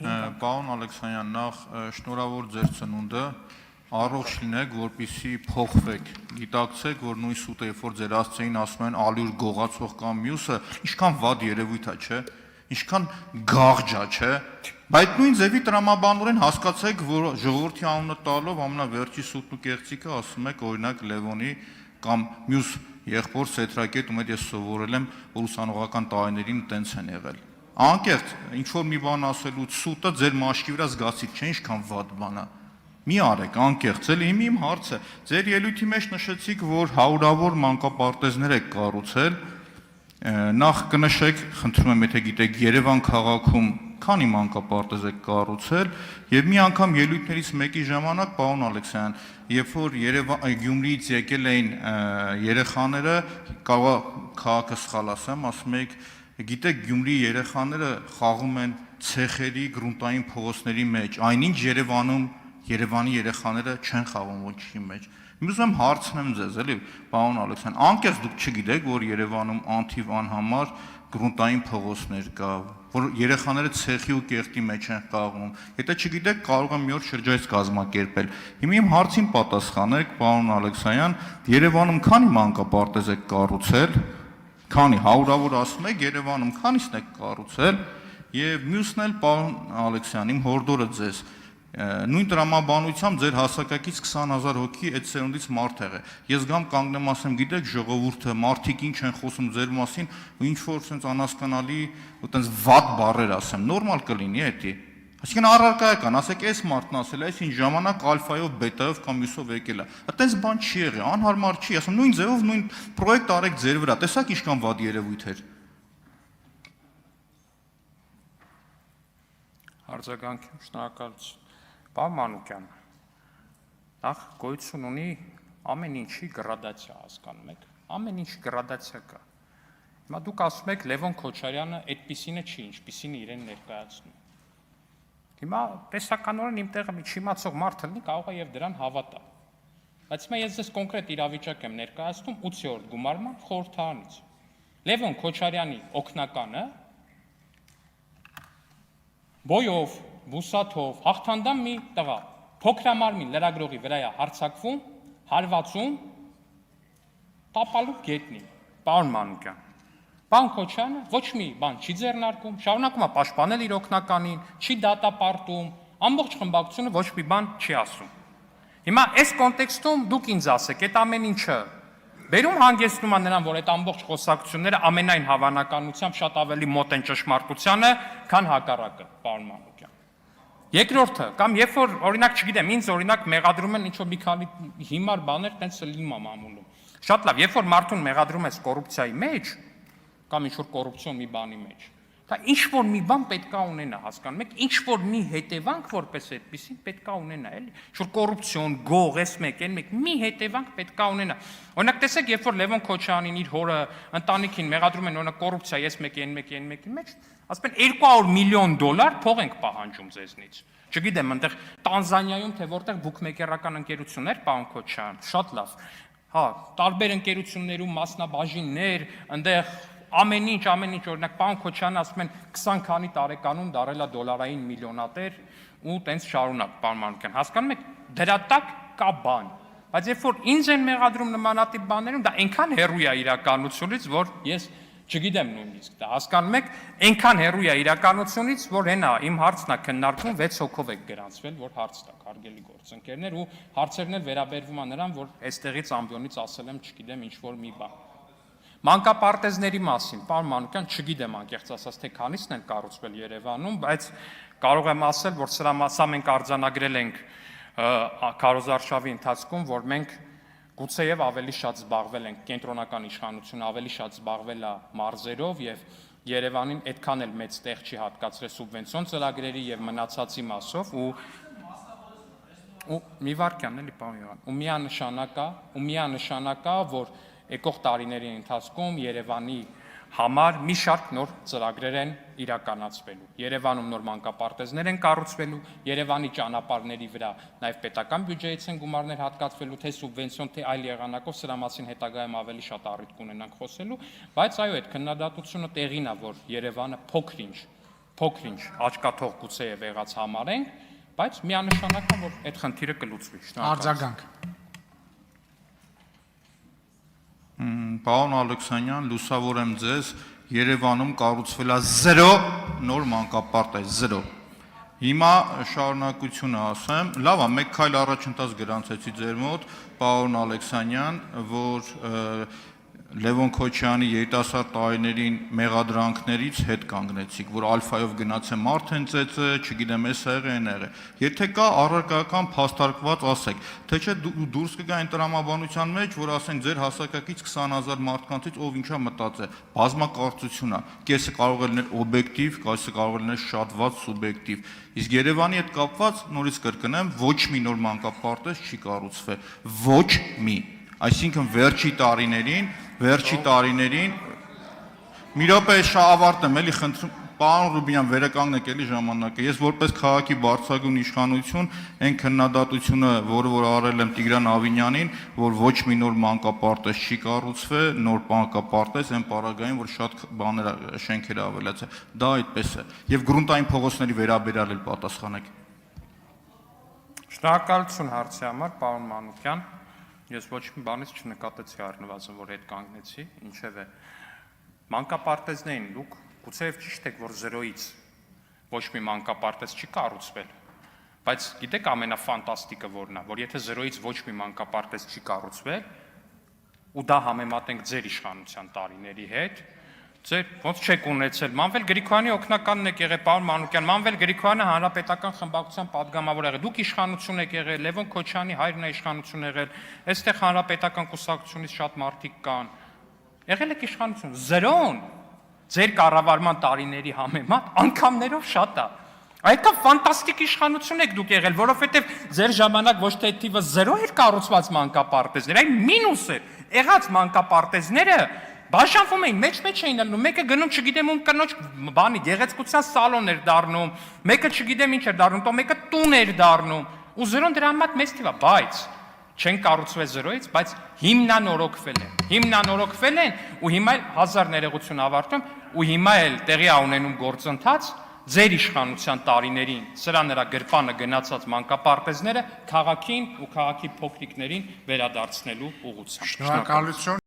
Պարոն Ալեքսանյան, նախ շնորհավոր ձեր ծնունդը, առողջ լինեք, որպեսզի փոխվեք, գիտակցեք, որ նույն սուտը, երբ որ ձեր աստծեին ասում են ալյուր գողացող կամ մյուսը, ինչքան վատ երևույթ է, չէ, ինչքան գաղջ է, չէ, բայց նույն ձևի տրամաբանորեն հասկացեք, որ ժողովրդի անունը տալով ամենավերջի սուտն ու կեղծիկը ասում եք օրինակ Լևոնի կամ մյուս եղբոր Սեթրակետ, ում հետ ես սովորել եմ, որ ուսանողական տարիներին տենց են եղել։ Անկեղծ, ինչ-որ մի բան ասելուց սուտը ձեր մաշկի վրա զգացիք չէ, ինչքան վատ բան է։ Մի արեք, անկեղծ, էլի իմ հարցը, ձեր ելույթի մեջ նշեցիք, որ հարյուրավոր մանկապարտեզներ եք կառուցել, նախ կնշեք, խնդրում եմ, եթե գիտեք, Երևան քաղաքում քանի մանկապարտեզ եք կառուցել, եւ մի անգամ ելույթներից մեկի ժամանակ, պարոն Ալեքսանյան, երբ որ Գյումրիից եկել էին երեխաները, կարող քաղաքը սխալ ասում եք, գիտեք, Գյումրիի երեխաները խաղում են ցեխերի, գրունտային փողոցների մեջ, այնինչ Երևանի երեխաները չեն խաղում ոչինչի մեջ։ Ուզում եմ հարցնեմ ձեզ, էլի, պարոն Ալեքսանյան, անկեղծ դուք չգիտեք, որ Երևանում անթիվ անհամար գրունտային փողոցներ կա, որ երեխաները ցեխի ու կեղտի մեջ են խաղում։ Եթե չգիտեք, կարող եմ մի օր շրջայց կազմակերպել։ Հիմա իմ հարցին պատասխանեք, պարոն Ալեքսանյան, Երևանում քանի մանկապարտեզ եք կառուցել, քանի հարյուրավոր ասում եք, Երևանում քանիսն եք կառուցել, եւ մյուսն էլ, պարոն Ալեքսանյան, իմ հորդորը ձեզ, նույն տրամաբանությամբ ձեր հասակակից 20,000 հոգի այդ սերունդից մարդ է։ Ես գամ կանգնեմ ասեմ, գիտեք, ժողովուրդը, մարդիկ ինչ են խոսում ձեր մասին, ու ինչ որ sense անհասկանալի ու տենց վատ բառեր ասեմ, նորմալ կլինի էդի։ Այսինքն առարկայական, ասեք, այս մարդն ասել է, այս ինչ ժամանակ ալֆայով, բետայով կամ մյուսով եկել է։ Այդպես բան չի եղել, անհարմար չի, ասում նույն ձևով նույն պրոյեկտ արեք ձեր վրա, տեսակ ինչքան վատ երևույթ էր։ Արձագանք, շնորհակալություն։ Պարոն Մանուկյան, նախ գոյություն ունի ամեն ինչի գրադացիա, հասկանում եք, ամեն ինչ գրադացիա կա։ Հիմա դուք ասում եք Լևոն Քոչարյանը այդպիսինը չի, ինչպիսին իրեն ներկայացնում։ Հիմա տեսականորեն իմ տեղը մի չիմացող մարդ լինի, կարող է եւ դրան հավատա։ Բայց հիմա ես ձեզ կոնկրետ իրավիճակ եմ ներկայացնում 8-րդ գումարման խորհրդարանից։ Լևոն Քոչարյանի օգնականը բոյով, բուսաթով, հաղթանդամ մի տղա, փոքրամարմին լրագրողի վրա է հարձակվում, հարվածում, տապալու գետնի, պարոն Մանուկյան։ Պարոն Քոչարյանը ոչ մի բան չի ձեռնարկում, շարունակում է պաշտպանել իր օգնականին, չի դատապարտում, ամբողջ խմբակցությունը ոչ մի բան չի ասում։ Հիմա այս կոնտեքստում դուք ինձ ասեք, այդ ամեն ինչը բերում հանգեցնում է նրան, որ այդ ամբողջ խոսակցությունները ամենայն հավանականությամբ շատ ավելի մոտ են ճշմարտությանը, քան հակառակը, պարոն Մանուկյան։ Երկրորդը, կամ երբ որ օրինակ չգիտեմ, ինձ օրինակ մեղադրում են ինչ-որ մի քանի հիմար բաներ, տենց լիմ եմ ամուլում։ Շատ լավ, երբ որ մարդուն մեղադրում ես կոռուպցիայի մեջ, կամ ինչ-որ կոռուպցիոն մի բանի մեջ, դա ինչ-որ մի բան պետք է ունենա, հասկանում եք, ինչ-որ մի հետևանք որպես այդպեսին պետք է ունենա, էլի, ինչ-որ կոռուպցիոն, գող, էս մեկ, այն մեկ, մի հետևանք պետք է ունենա։ Օրինակ տեսեք, երբ որ Լևոն Քոչարյանին իր հորը ընտանիքին մեղադրում են օրինակ կոռուպցիա, ես մեկ, այն մեկ, այն մեկի մեջ, ասում են $200 միլիոն փող ենք պահանջում ձեզնից։ Չգիտեմ, այնտեղ Տանզանիայում թե որտեղ բուքմեյքերական ընկերություններ, պարոն Քոչարյան, շատ լավ։ Հա, տարբեր ընկերություններում մասնաբաժիններ, այնտեղ ամեն ինչ, օրինակ պարոն Քոչարյանը ասում են 20 քանի տարեկանում դարել է դոլարային միլիոնատեր ու տենց շարունակ, պարոն Մանուկյան, հասկանում եք, դրա տակ կա բան։ Բայց երբ որ ինձ են մեղադրում նմանատիպ բաներում, դա այնքան հեռու է իրականությունից, որ ես չգիտեմ նույնիսկ դա, հասկանում եք, այնքան հեռու է իրականությունից, որ հենա իմ հարցն է քննարկվում 6 հոգով եք գրանցվել, որ հարց տակ, հարգելի գործընկերներ, ու հարցերն էլ վերաբերվում է նրան, որ այստեղից ամբիոնից ասել եմ, չգիտեմ, ինչ-որ մի բան։ Մանկապարտեզների մասին, պարոն Մանուկյան, չգիտեմ անկեղծ ասած, թե քանիսն են կառուցվել Երևանում, բայց կարող եմ ասել, որ սա մենք արձանագրել ենք քարոզարշավի ընթացքում, որ մենք գուցեև ավելի շատ զբաղվել ենք, կենտրոնական իշխանությունը ավելի շատ զբաղվել է մարզերով եւ Երևանին այդքան էլ մեծ տեղ չի հատկացրել սուբվենցիոն ծրագրերի եւ մնացածի մասով ու մի վարքյան էլի պարոն Յոհան, ու միանշանակ է, որ եկող տարիների ընթացքում Երևանի համար մի շարք նոր ծրագրեր են իրականացվելու։ Երևանում նոր մանկապարտեզներ են կառուցվելու, Երևանի ճանապարհների վրա նաև պետական բյուջեից են գումարներ հատկացվելու, թե սուբվենցիոն, թե այլ եղանակով, սրա մասին հետագայում ավելի շատ առիթ կունենանք խոսելու, բայց այո, այդ քննադատությունը տեղին է, որ Երևանը փոքրինչ աչքաթող գուցե եղած համարենք, բայց միանշանակ է, որ այդ խնդիրը կլուծվի։ Արձագանք։ Պարոն Ալեքսանյան, լուսավոր եմ ձեզ, Երևանում կառուցվել է 0 նոր մանկապարտեզ, 0։ Հիմա շարունակությունը ասեմ, լավ է, մեկ քայլ առաջընթաց գրանցեցի ձեր մոտ, պարոն Ալեքսանյան, որ Լևոն Քոչյանի երիտասարդ տարիներին մեղադրանքներից հետ կանգնեցիք, որ ալֆայով գնաց է մարդ են ծեծը, չգիտեմ, էս եղե, են եղե։ Եթե կա առարկայական փաստարկված ասեք, թե չէ դուրս կգա այն տրամաբանության մեջ, որ ասեն ձեր հասակակից 20,000 մարդկանցից ով ինչա մտածե, բազմակարծություն է, կեսը կարող է լինել օբյեկտիվ, կեսը կարող է լինել շատ վատ սուբյեկտիվ։ Իսկ Երևանի հետ կապված նորից կրկնեմ, ոչ մի նոր մանկապարտեզ չի կառուցվել, ոչ մի։ Այսինքն վերջի տարիներին մի րոպե ավարտեմ, էլի խնդրում, պարոն Ռուբինյան, վերականգնեք էլի ժամանակը։ Ես որպես քաղաքի բարձրագույն իշխանություն այն քննադատությունը, որ արել եմ Տիգրան Ավինյանին, որ ոչ մի նոր մանկապարտեզ չի կառուցվել, նոր մանկապարտեզ այն պարագային, որ շատ բաներ շենքեր ավելացել։ Դա այդպես է։ Եվ գրունտային փողոցների վերաբերյալ էլ պատասխանեք։ Շնորհակալություն հարցի համար, պարոն Մանուկյան։ Ես ոչ մի բանից չնկատեցի առնվազն, որ հետ կանգնեցի, ինչևէ մանկապարտեզներին դուք գուցեև ճիշտ եք, որ 0-ից ոչ մի մանկապարտեզ չի կառուցվել, բայց գիտեք ամենաֆանտաստիկը որն է, որ եթե 0-ից ոչ մի մանկապարտեզ չի կառուցվել, ու դա համեմատենք ձեր իշխանության տարիների հետ, ձեր ոնց չեք ունեցել, Մանվել Գրիգորյանի օգնականն եք եղել, պարոն Մանուկյան, Մանվել Գրիգորյանը հանրապետական խմբակցության падգամավոր եղել, դուք իշխանություն եք եղել, Լևոն Քոչյանի հայրն է իշխանություն եղել, այստեղ հանրապետական կուսակցությունից շատ մարդիկ կան, եղել եք իշխանություն, 0-ն ձեր կառավարման տարիների համեմատ անգամներով շատ է։ Այդքան ֆանտաստիկ իշխանություն եք դուք եղել, որովհետև ձեր ժամանակ ոչ թե թիվը 0 էր կառուցված մանկապարտեզներ, այլ մինուս էր։ Եղած մանկապարտեզները բաժանվում էին, մեջ էին ելնում, մեկը գնում, չգիտեմ ում կնոջ բանի գեղեցկության սալոն էր դառնում, մեկը չգիտեմ ինչ էր դառնում, տո մեկը տուն էր դառնում, ու 0-ն դրա համար մեծ թիվ է, բայց չեն կառուցվել 0-ից, բայց հիմնանորոգվել են, ու հիմա էլ 1000 ներողություն ավարտում, ու հիմա էլ տեղի է ունենում գործընթաց ձեր իշխանության տարիներին սրա նրա գրպանը գնացած մանկապարտեզները քաղաքին ու քաղաքի փոքրիկներին վերադարձնելու ուղղությամբ։ Շնորհակալություն։